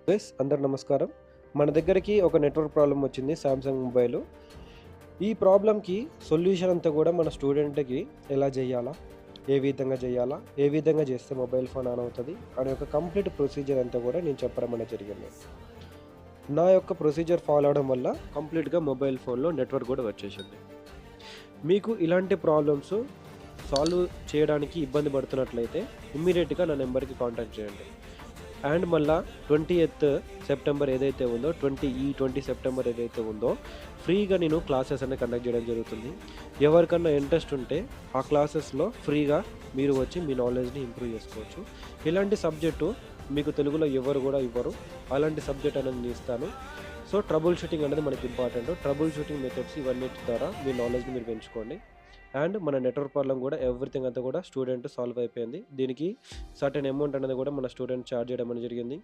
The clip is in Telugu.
అందరు నమస్కారం. మన దగ్గరికి ఒక నెట్వర్క్ ప్రాబ్లమ్ వచ్చింది సామ్‌సంగ్ మొబైలు. ఈ ప్రాబ్లమ్‌కి సొల్యూషన్ అంతా కూడా మన స్టూడెంట్‌కి ఎలా చేయాలా? ఏ విధంగా చేయాలా? ఏ విధంగా చేస్తే మొబైల్ ఫోన్ ఆన్ అవుతది? అనే ఒక కంప్లీట్ ప్రొసీజర్ అంతా కూడా నేను చెప్పడం అనేది జరిగింది. నా యొక్క ప్రొసీజర్ ఫాలో అవ్వడం వల్ల కంప్లీట్‌గా మొబైల్ ఫోన్‌లో నెట్వర్క్ కూడా వచ్చేసింది. మీకు ఇలాంటి ప్రాబ్లమ్స్ సాల్వ్ చేయడానికి ఇబ్బంది పడుతున్నట్లయితే ఇమ్మీడియేట్‌గా నా నంబర్‌కి కాంటాక్ట్ చేయండి. అండ్ మళ్ళా 20థ్ సెప్టెంబర్ ఏదైతే ఉందో 20 సెప్టెంబర్ ఏదైతే ఉందో ఫ్రీగా నేను క్లాసెస్ అనేది కండక్ట్ చేయడం జరుగుతుంది. ఎవరికన్నా ఇంట్రెస్ట్ ఉంటే ఆ క్లాసెస్‌లో ఫ్రీగా మీరు వచ్చి మీ నాలెడ్జ్‌ని ఇంప్రూవ్ చేసుకోవచ్చు. ఇలాంటి సబ్జెక్టు మీకు తెలుగులో ఎవరు గూడా ఇవ్వరు. అలాంటి సబ్జెక్ట్ అనేది నేను ఇస్తాను. సో, ట్రబుల్ షూటింగ్ అనేది మనకి ఇంపార్టెంట్. ట్రబుల్ షూటింగ్ మెథడ్స్ ఇవన్నిటి ద్వారా మీ నాలెడ్జ్‌ని మీరు పెంచుకోండి. అండ్ మన నెట్వర్క్ ప్రాబ్లమ్ గూడా ఎవ్రీథింగ్ అంతా కూడా స్టూడెంట్ సాల్వ్ అయిపోయింది. దీనికి సర్టెన్ అమౌంట్ అనేది కూడా మన స్టూడెంట్ చార్జ్ చేయడం అనేది జరిగింది.